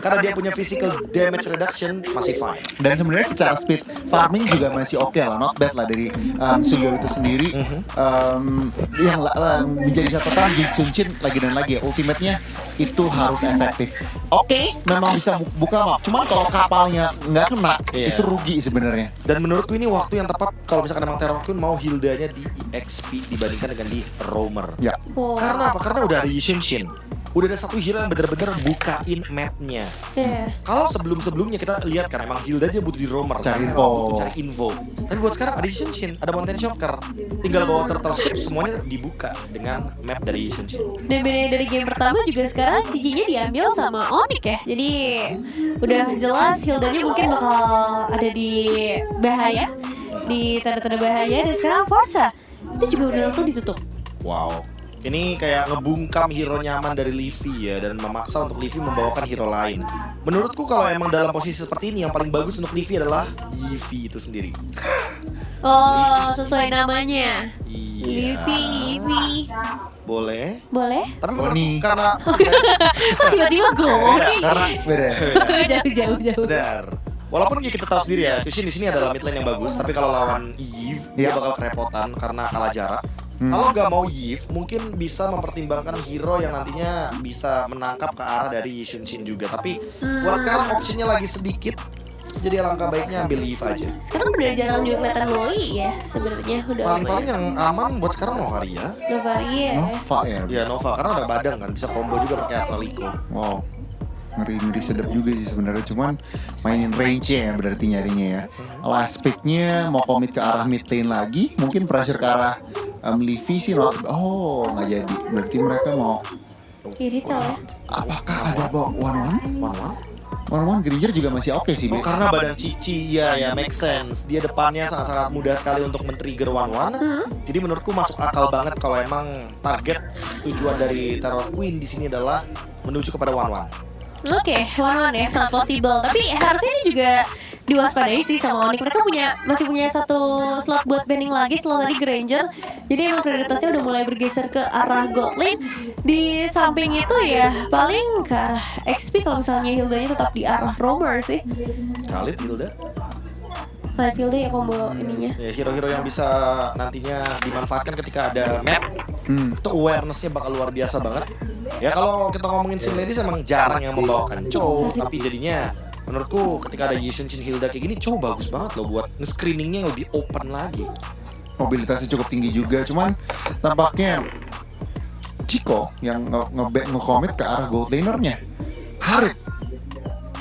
karena dia punya physical damage reduction masih fine. Dan sebenarnya secara speed farming juga masih oke lah, not bad lah dari Suyo itu sendiri. Yang menjadi catatan Jin Sunshin lagi dan lagi ya, ultimate-nya itu harus efektif. Oke, memang bisa buka map, cuman kalau kapalnya nggak kena, itu rugi sebenarnya. Dan menurutku ini waktu yang tepat kalau misalkan emang Terror Queen mau Hildanya di EXP dibandingkan dengan di Roamer. Ya. Karena apa? Karena udah ada Yushin. Udah ada satu hero yang bener-bener bukain mapnya. Kalau sebelum-sebelumnya kita lihat kan emang Hilda aja butuh di Roamer, cari info. Tapi buat sekarang ada Yushin, ada Mountain Shocker, tinggal bawa turtle ship, semuanya dibuka dengan map dari Yushin. Dan beda dari game pertama juga sekarang cicinya diambil sama Onyx ya. Jadi udah jelas Hildanya mungkin bakal ada di bahaya, di tanda-tanda bahaya. Dan sekarang Forza itu juga udah langsung ditutup. Wow. Ini kayak ngebungkam hero nyaman dari Livy ya, dan memaksa untuk Livy membawakan hero lain. Menurutku kalau emang dalam posisi seperti ini yang paling bagus untuk Livy adalah Yvi itu sendiri. Oh, sesuai namanya. Iya. Livy. Boleh. Tapi Goni. karena tiba-tiba Goni. Karena beda. Jauh. benar. Walaupun kita tahu sendiri ya, Tushin di sini adalah mid lane yang bagus, tapi kalau lawan Eve dia bakal kerepotan karena kalah jarak. Kalau nggak mau Yves, mungkin bisa mempertimbangkan hero yang nantinya bisa menangkap ke arah dari Yishunshin juga. Tapi buat sekarang opsinya lagi sedikit, jadi alangkah baiknya ambil Yves aja. Sekarang udah jarang juga kelihatan Loi ya sebenarnya. Udah Paling-paling yang aman buat sekarang Novaria. Novaria. Nova ya. Ya Nova, karena ada badang kan, bisa combo juga pakai Astralico. Wow. Ngeri sedap juga sih sebenarnya, cuman mainin range-nya ya berarti nyarinya ya. Last pick-nya mau commit ke arah mid lane lagi, mungkin pressure ke arah Livy sih nggak jadi. Berarti mereka mau Jadi tahu ya. apakah ada bawa one Granger juga masih oke sih, Be. Karena badan Cici ya make sense. Dia depannya sangat-sangat mudah sekali untuk men-trigger one. Jadi menurutku masuk akal banget kalau emang target tujuan dari Terror Queen di sini adalah menuju kepada one. Oke, one ya, sangat possible. Tapi harusnya ini juga diwaspadai sih sama Onyx. Mereka masih punya satu slot buat banning lagi setelah tadi Granger. Jadi emang prioritasnya udah mulai bergeser ke arah gold lane. Di samping itu ya paling ke arah XP kalau misalnya Hildanya tetap di arah Roamer sih. Khalid, Hilda. Khalid Hilda ya combo ininya. Ya hero-hero yang bisa nantinya dimanfaatkan ketika ada map. Itu awareness-nya bakal luar biasa banget. Ya kalau kita ngomongin Sin Ladies emang jarang yang membawakan Chow, tapi jadinya menurutku ketika ada Yishunshin Hilda kayak gini, Chow bagus banget loh buat nge-screeningnya yang lebih open lagi. Mobilitasnya cukup tinggi juga, cuman tampaknya Chico yang nge-commit ke arah gold laner-nya. Harit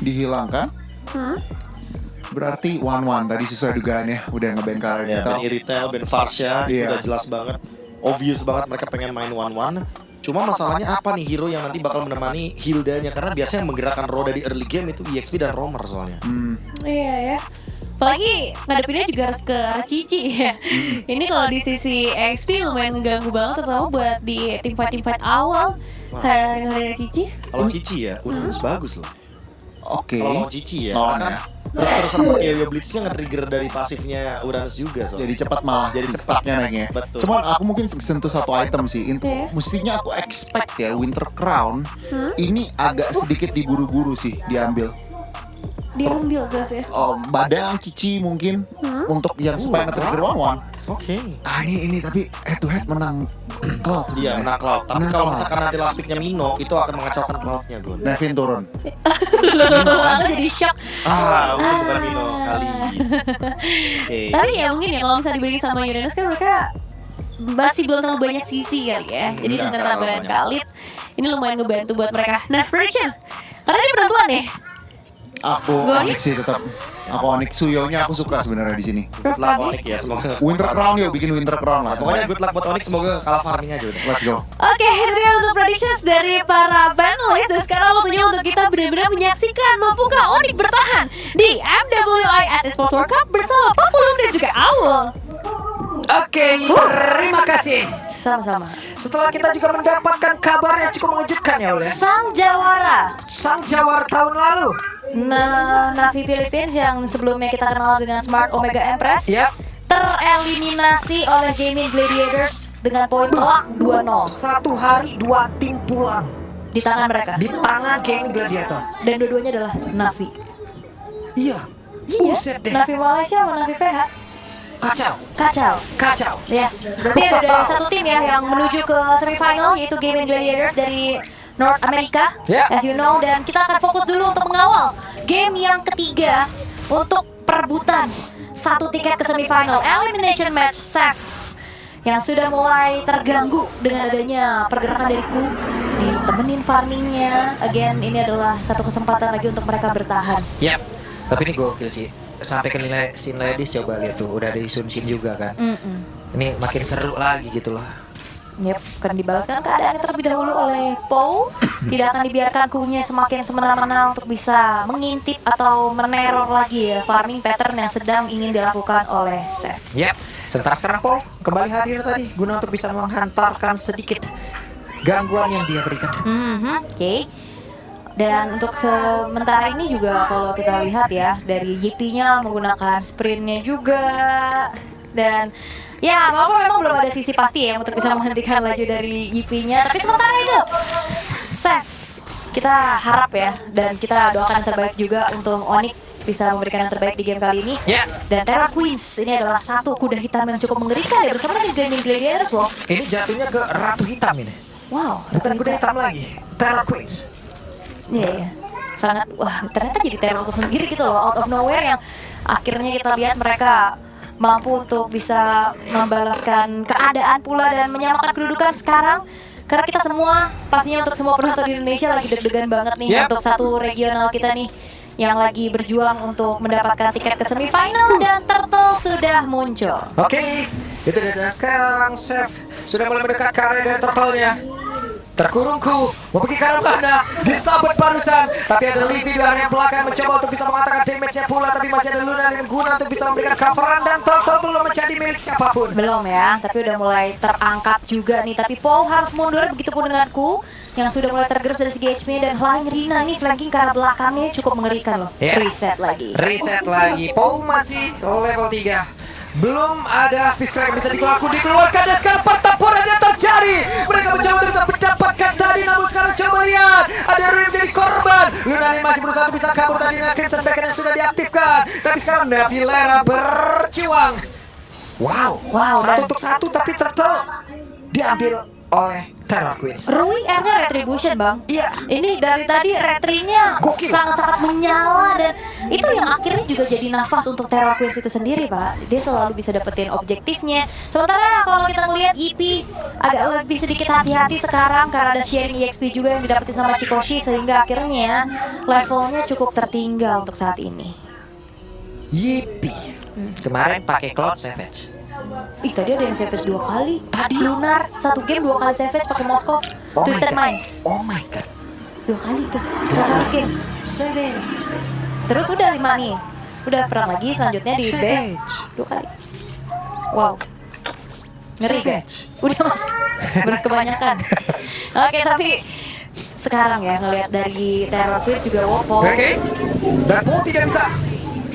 dihilangkan. Berarti one tadi sesuai dugaan ya, udah nge-ban ke arah Ya, Ben Iritel, Ben Farsha, udah jelas banget, obvious banget mereka pengen main one. Cuma masalahnya apa nih hero yang nanti bakal menemani Hildanya, karena biasanya yang menggerakkan Roda di early game itu EXP dan Roamer soalnya. Iya ya. Apalagi ngadepinnya juga harus ke arah Cici ya. Ini kalau di sisi XP lumayan mengganggu banget, terutama buat di teamfight awal. Kayak dengan Cici. Kalau Cici ya, Uranus bagus loh. Oke. Kalau Cici ya, Lawannya. karena terus-terusan pakai Yo-Yo Blitznya nge-trigger dari pasifnya Uranus juga soalnya. Jadi cepat malah, jadi cepatnya naiknya. Betul. Cuman aku mungkin sentuh satu item sih. Mestinya aku expect ya Winter Crown ini agak sedikit diburu-buru sih diambil. Diambil guys ya. Badang Cici mungkin untuk yang supaya nge-trigger one. Oke. Ini tapi head to head menang Cloud. Iya, menang Cloud. Tapi kalau misalkan nanti last pick-nya Mino, itu akan mengacaukan Cloud-nya, Gon. Nevin turun. Aku jadi shock. Mungkin bukan Mino kali. Tapi ya mungkin ya kalau misalnya dibanding sama Uranus kan mereka masih belum terlalu banyak sisi kali ya. Jadi dengan tambahan Khalid ini lumayan ngebantu buat mereka. Nah, prediction. Karena ini penentuan ya. Aku Onyx sih tetap. Aku Onyx, Suyonya aku suka sebenarnya di sini. Good luck Onyx ya, semoga. Winter Crown yuk, bikin Winter Crown lah. Pokoknya good luck buat Onyx, semoga kalah farming aja udah. Let's go. Oke, itu dia untuk predictions dari para panelis. Dan sekarang waktunya untuk kita benar-benar menyaksikan mampukah Onyx bertahan di MWI at Esports World Cup bersama Pak Pulung dan juga Awul. Oke, terima kasih. Sama-sama. Setelah kita juga mendapatkan kabar yang cukup mengejutkan ya oleh Sang Jawara, sang jawara tahun lalu. Navi Philippines yang sebelumnya kita kenal dengan Smart Omega Empress, tereliminasi oleh Gaming Gladiators dengan poin telak 2-0. Satu hari 2 tim pulang. di tangan mereka. Di tangan Gaming Gladiator. Dan dua-duanya adalah Navi. Iya. Buset deh. Navi Malaysia sama Navi PH. Kacau. Yes. Berarti ada satu tim ya yang menuju ke semifinal, yaitu Gaming Gladiators dari North America, as you know. Dan kita akan fokus dulu untuk mengawal game yang ketiga untuk perebutan satu tiket ke semifinal, elimination match Seth, yang sudah mulai terganggu dengan adanya pergerakan dari Ku, ditemenin farmingnya. Again, ini adalah satu kesempatan lagi untuk mereka bertahan. Yap. Tapi ini gokil sih. Sampai ke Sin Ladies coba lihat tuh, udah ada Sun Shin juga kan. Ini makin seru lagi gitu loh. Yep, akan dibalaskan keadaannya terlebih dahulu oleh Pou. Tidak akan dibiarkan Kunya semakin semena-mena untuk bisa mengintip atau meneror lagi ya farming pattern yang sedang ingin dilakukan oleh Seth. Yap. Sementara sekarang Paul kembali hadir tadi guna untuk bisa menghantarkan sedikit gangguan yang dia berikan. Oke. Dan untuk sementara ini juga kalau kita lihat ya, dari YP-nya menggunakan sprintnya juga. Dan ya walaupun memang belum ada sisi pasti ya untuk bisa menghentikan laju dari YP-nya, tapi sementara itu Seth, kita harap ya, dan kita doakan yang terbaik juga untuk Onyx bisa memberikan yang terbaik di game kali ini. Dan Terra Queens ini adalah satu kuda hitam yang cukup mengerikan ya bersama dengan Gaming Gladiators loh. Ini jatuhnya ke Ratu Hitam ini. Wow, Bukan kuda hitam lagi, Terra Queens. Iya, sangat wah ternyata jadi teror sendiri gitu loh, out of nowhere, yang akhirnya kita lihat mereka mampu untuk bisa membalaskan keadaan pula dan menyamakan kedudukan sekarang. Karena kita semua pastinya untuk semua penonton di Indonesia lagi deg-degan banget nih untuk satu regional kita nih yang lagi berjuang untuk mendapatkan tiket ke semifinal, dan Turtle sudah muncul. Oke, itu dia sekarang Chef sudah mulai mendekat ke area dari Turtle-nya. Terkurungku, mau pergi ke arah mana? Disabet barusan, tapi ada Livy di area belakang mencoba untuk bisa mengatakan damage-nya pula, tapi masih ada Luna yang guna untuk bisa memberikan coveran, dan Turtle belum menjadi milik siapapun. Belum ya, tapi udah mulai terangkat juga nih. Tapi Pou harus mundur, begitupun dengan Ku yang sudah mulai tergerus dari segi HP, dan Flying Rina ini flanking ke arah belakangnya cukup mengerikan loh. Reset lagi. Pou masih level 3. Belum ada fish crack yang bisa dikeluarkan, dan sekarang pertempuran yang terjadi. Mereka mencoba untuk bisa mendapatkan tadi, namun sekarang coba lihat ada Rui menjadi korban. Lunalin masih berusaha untuk bisa kabur tadi dengan Crimson Beacon yang sudah diaktifkan, tapi sekarang Navilera berjuang. Wow. Satu untuk satu, tapi Turtle diambil oleh Terra Queens. Rui R-nya Retribution bang. Iya. Ini dari tadi retrinya sangat-sangat menyala, dan itu yang akhirnya juga jadi nafas untuk Terra Queens itu sendiri pak. Dia selalu bisa dapetin objektifnya. Sementara kalau kita ngelihat EP agak lebih sedikit hati-hati sekarang karena ada sharing EXP juga yang didapetin sama Chikoshi, sehingga akhirnya levelnya cukup tertinggal untuk saat ini. Yippee. Kemarin pakai Cloud Savage. Ih tadi ada yang savage 2 kali. Tadi Lunar satu game 2 kali savage pakai Moskov. Twisted Minds. Oh my god. 2 kali tuh. Satu game. Savage. Terus udah 5 nih. Udah perang lagi selanjutnya di base 2 kali. Wow. Ngeri kan? Udah mas. Berat kebanyakan. Oke tapi sekarang ya ngelihat dari Terra Queens juga Wopo. Oke. Dan Paul tidak bisa.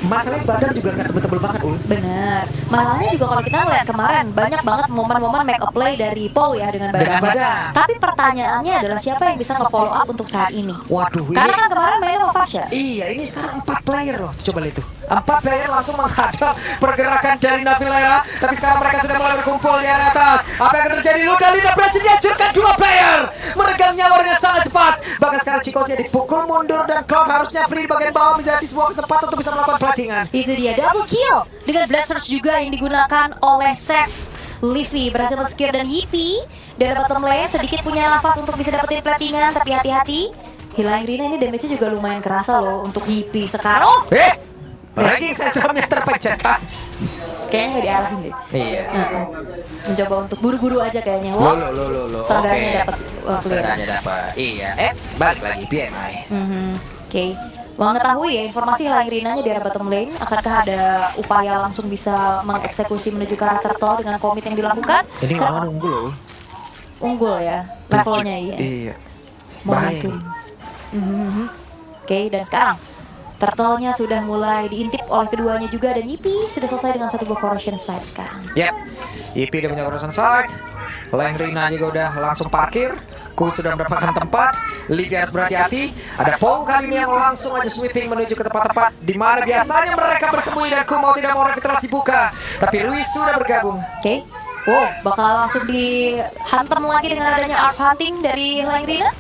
Masalahnya badan juga gak tebel-tebel banget Ul. Bener. Masalahnya juga kalau kita ngeliat kemarin banyak banget momen-momen make up play dari Paul ya dengan badan. Tapi pertanyaannya adalah siapa yang bisa nge-follow up untuk saat ini? Waduh, karena kan kemarin mainnya sama Fasha. Iya, ini sekarang 4 player loh. Coba lihat tuh. 4 player langsung menghadap pergerakan dari Navilera, tapi sekarang mereka sudah mulai berkumpul di atas. Apa yang akan terjadi? Ludalina berhasil dihancurkan 2 player. Meregang nyawa dengan sangat cepat. Bahkan sekarang Chikoshi dipukul mundur, dan Cloud harusnya free di bagian bawah menjadi sebuah kesempatan untuk bisa melakukan platingan. Itu dia double kill dengan Blood Surge juga yang digunakan oleh Seth. Livy berhasil men-secure, dan Yippee dari bottom lane sedikit punya nafas untuk bisa dapetin platingan, tapi hati-hati. Hilang Rina ini damage-nya juga lumayan kerasa loh untuk Yippee sekarang. Ranking sentrumnya terpecah. Kayaknya nggak diarahin deh. Iya. Mencoba untuk buru-buru aja kayaknya. Lo. Seenggaknya dapat. Seenggaknya dapat. Iya. Balik lagi PMI. Oke. Mengetahui ya informasi Hilang Rinanya di arah bottom lane, akankah ada upaya langsung bisa mengeksekusi menuju ke arah Turtle dengan komit yang dilakukan? Ini lawan unggul loh. Unggul ya levelnya iya. Iya. Momentum. Oke, dan sekarang Turtle-nya sudah mulai diintip oleh keduanya juga, dan Yippee sudah selesai dengan satu buah corrosion site sekarang. Yep. Yippee udah punya corrosion site. Hilang Rina juga udah langsung parkir. Ku sudah mendapatkan tempat. Livy harus berhati-hati. Ada Pou kali ini yang langsung aja sweeping menuju ke tempat-tempat di mana biasanya mereka bersembunyi, dan Ku mau tidak mau revitalisasi dibuka. Tapi Rui sudah bergabung. Oke. Wow, bakal langsung dihantam lagi dengan adanya art hunting dari Langrina.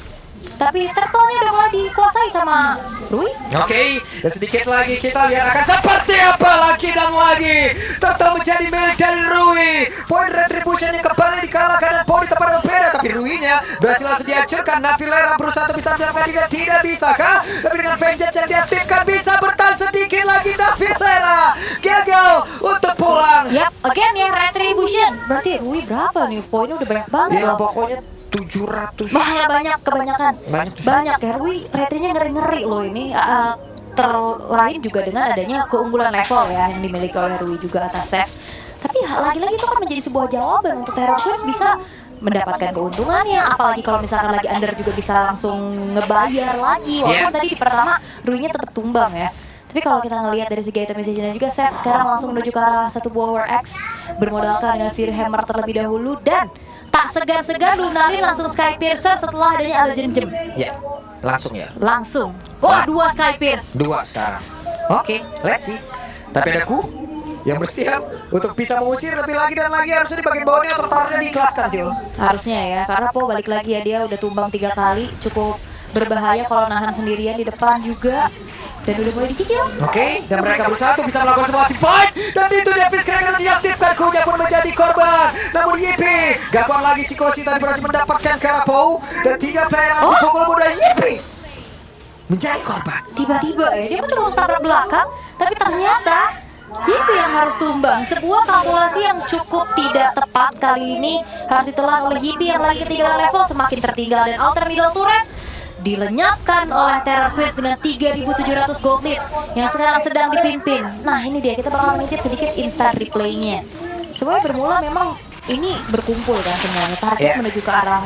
Tapi turtle-nya udah mulai dikuasai sama Rui. Oke, dan sedikit lagi kita lihat akan seperti apa lagi dan lagi. Turtle menjadi milik dari Rui. Poin retribution yang kembali dikalahkan dan poin di tempat berbeda. Tapi Rui-nya berhasil langsung dihancurkan. Navilera berusaha untuk bisa menjalankan, tidak bisa kah? Tapi dengan vengeance yang diaktifkan bisa bertahan sedikit lagi. Navilera gagal untuk pulang. Yap, again ya retribution. Berarti Rui berapa nih? Poinnya udah banyak banget Ya loh. pokoknya 700. Banyak, kebanyakan. Banyak. Banyak ya, Rui retrinya ngeri-ngeri loh ini. Terlain juga dengan adanya keunggulan level ya yang dimiliki oleh Rui juga atas Seth. Tapi lagi-lagi itu kan menjadi sebuah jawaban untuk Terror Queens bisa mendapatkan keuntungannya. Apalagi kalau misalkan lagi under juga bisa langsung ngebayar lagi. Walaupun tadi di pertama Rui-nya tetap tumbang ya. Tapi kalau kita ngelihat dari segi itemization dan juga Seth sekarang langsung menuju ke arah satu buah War X bermodalkan dengan Fury Hammer terlebih dahulu, dan tak segan-segan Lunarine langsung Sky Piercer setelah adanya Allegiant Gem. Ya, langsung ya. Langsung. Wah, 2 Sky Pierce. 2 sekarang. Oke, let's see. Tapi ada Ku yang bersiap untuk bisa mengusir lebih lagi dan lagi. Harusnya di bagian bawahnya tertaruhnya diikhlaskan sih. Harusnya ya, karena Po balik lagi ya, dia udah tumbang 3 kali. Cukup berbahaya kalau nahan sendirian di depan juga. Dan udah mulai dicicil. Oke, dan mereka berusaha untuk bisa melakukan sebuah fight. Dan itu Davis Cracker diaktifkan. Kunya pun menjadi korban. Namun Yippee gak kuat lagi. Chikoshi tadi berhasil mendapatkan Karapou. Dan 3 player harus dipukul mudah. Yippee menjadi korban. Tiba-tiba ya, dia pun coba untuk tabrak belakang. Tapi ternyata itu yang harus tumbang. Sebuah kalkulasi yang cukup tidak tepat kali ini harus ditelan oleh Yippee yang lagi ketinggalan level, semakin tertinggal. Dan Alter Middle Turret dilenyapkan oleh Terror Queens dengan 3.700 gold lead yang sekarang sedang dipimpin. Nah ini dia, kita bakal mengintip sedikit instant replaynya. Semuanya bermula memang ini berkumpul kan semuanya. Target menuju ke arah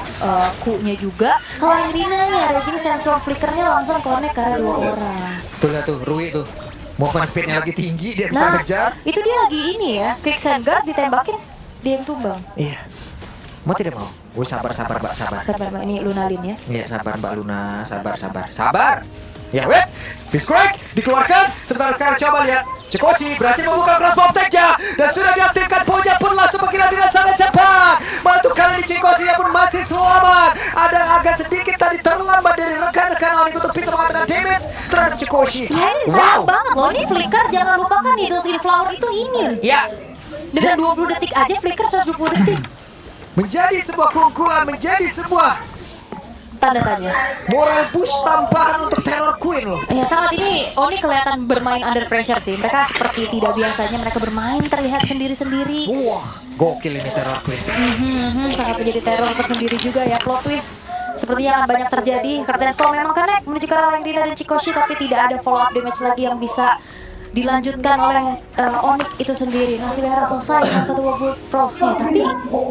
Q-nya juga. Kalau yang Rina-nya, Raging Sensor Flickernya langsung connect ke arah 2 orang. Tuh lihat tuh, Rui tuh. Movement speednya lagi tinggi, dia bisa Nah, ngejar. itu dia lagi ini ya, Quick Sand Guard ditembakin, dia yang tumbang. Iya. Mau tidak mau? Sabar Mbak, sabar. Sabar Mbak, ini Lunarine ya. Iya, sabar Mbak Luna, sabar. Ya, wait. Fist Crack dikeluarkan. Sebentar sekarang coba lihat. Chikoshi berhasil membuka crossbow attack-nya dan sudah diaktifkan. Punya pun langsung menghilang dengan sangat cepat. Mantu kali ini Chikoshi pun masih selamat. Ada agak sedikit tadi terlambat dari rekan-rekan Onyx untuk bisa mengatakan damage terhadap Chikoshi. Ya ini sayang banget loh, ini Flicker jangan lupakan Needles in Flower itu ini. Ya, Dengan 20 detik aja Flicker 120 detik. menjadi sebuah keunggulan, menjadi sebuah Tanda tanya. moral boost tambahan untuk Terror Queen loh. Ya sangat ini Oni kelihatan bermain under pressure sih. Mereka seperti tidak biasanya mereka bermain terlihat sendiri-sendiri. Wah, gokil ini Terror Queen. Sangat menjadi teror tersendiri juga ya. Plot twist sepertinya akan banyak terjadi. Kertesko memang connect menuju ke arah Langdina dan Chikoshi, tapi tidak ada follow up damage lagi yang bisa dilanjutkan oleh Onyx itu sendiri. Nanti Vera selesai dengan satu World Frost-nya. Tapi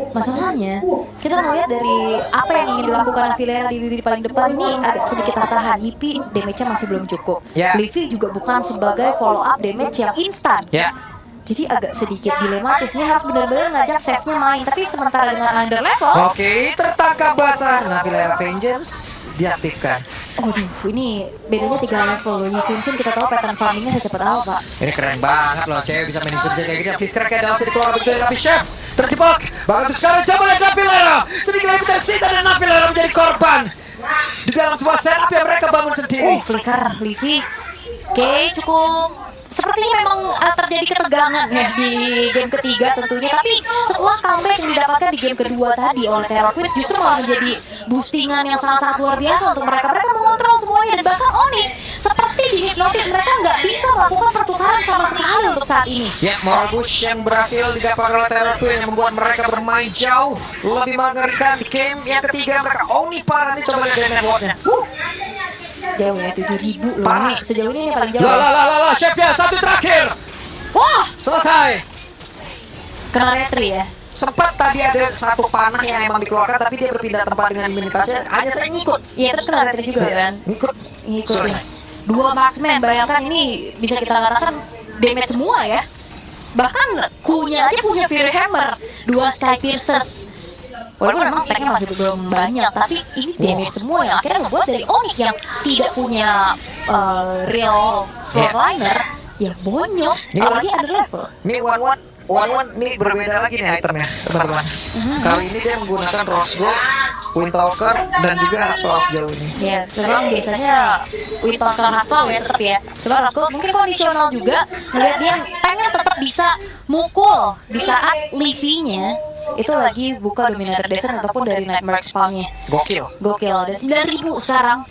masalahnya kita melihat dari apa yang ingin dilakukan Navilera di paling depan ini agak sedikit tertahan. Yippee damage-nya masih belum cukup. Ya. Livy juga bukan sebagai follow up damage yang instan. Ya. Jadi agak sedikit dilematis. Ini harus benar-benar ngajak save-nya main. Tapi sementara dengan under level, Oke, tertangkap basah. Navilera Vengeance diaktifkan. aduh, ini bedanya 3 level loh. Yisun-Shin kita tahu pattern farmingnya secepat apa. Ini keren banget loh, cewek bisa main Insurgency kayak gini. Fiskra kayak dalam sini keluar betul, tapi Chef terjebak. Bahkan tuh sekarang coba lihat Navilera. Sedikit lagi tersisa dan Navilera menjadi korban di dalam sebuah setup yang mereka bangun sendiri. Flicker, Livy. Oke, cukup. Sepertinya memang terjadi ketegangan ya di game ketiga tentunya. Tapi setelah comeback yang didapatkan di game kedua tadi oleh Terror Queens, justru malah menjadi boostingan yang sangat-sangat luar biasa untuk mereka. Mereka mengontrol semuanya, dan bahkan Onyx seperti dihipnotis. Mereka nggak bisa melakukan pertukaran sama sekali untuk saat ini. Ya, moral push yang berhasil didapatkan oleh Terror Queen yang membuat mereka bermain jauh lebih mengerikan di game yang ketiga. Mereka Oni parah nih, coba lihat damage ward-nya. Jauh ya, 7.000 loh. Parah. Ini sejauh ini yang paling jauh. Lah, Chef ya, satu terakhir. Wah, Selesai. kena retri ya. Sempat tadi ada satu panah yang emang dikeluarkan, tapi dia berpindah tempat dengan imunitasnya. Hanya saya ngikut. Iya, terus kena retri juga kan. Ngikut. Ngikut. Selesai. 2 marksman, bayangkan ini bisa kita katakan damage semua ya. Bahkan Q-nya aja punya Fury Hammer, 2 Sky Piercers. Walaupun memang stacknya masih belum banyak, tapi ini damage semua yang akhirnya membuat dari Onyx yang tidak punya real frontliner ya bonyok, apalagi ada level. Ini one nih berbeda lagi nih itemnya teman-teman. Kali ini dia menggunakan Rose Gold, Windtalker dan juga Haslaw jauh ini. Ya, memang biasanya Windtalker Haslaw ya tetap ya. Coba Rasko mungkin kondisional juga ngeliat dia pengen tetap bisa mukul di saat Livy-nya itu lagi buka Dominator Descent ataupun dari Nightmare Spawn-nya. Gokil. Dan 9.000 sekarang.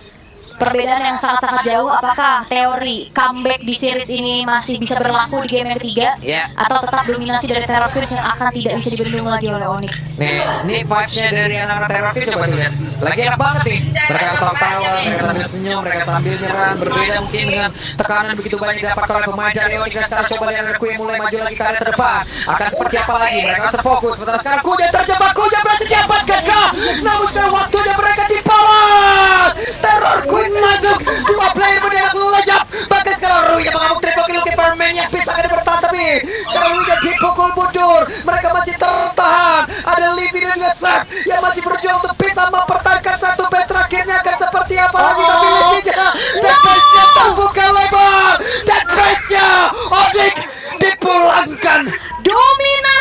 Perbedaan yang sangat-sangat jauh. Apakah teori comeback di series ini masih bisa berlaku di game yang ketiga? Ya. Atau tetap dominasi dari Terror Queens yang akan tidak bisa dibendung lagi oleh Onyx? Nih, ini vibes-nya dari anak-anak terapi coba tuh lihat. Lagi enak banget nih. Mereka ketawa-tawa, mereka sambil senyum, mereka sambil nyerang. Berbeda mungkin dengan tekanan begitu banyak didapat oleh pemain dari Onyx. Dan sekarang coba lihat Kuya mulai maju lagi ke area terdepan. Akan seperti apa lagi? Mereka harus terfokus. Sementara sekarang Kuya terjebak. Kuya berhasil didapatkan kah? Namun sekarang waktunya mereka dibalas. Terror Queen masuk. Dua player menembak lejap. Bahkan sekarang Rui yang mengamuk triple kill ke Fireman yang bisa akan bertahan. Tapi sekarang Rui yang dipukul mundur. Mereka masih tertahan. Ada Livy dan juga Seth yang masih berjuang untuk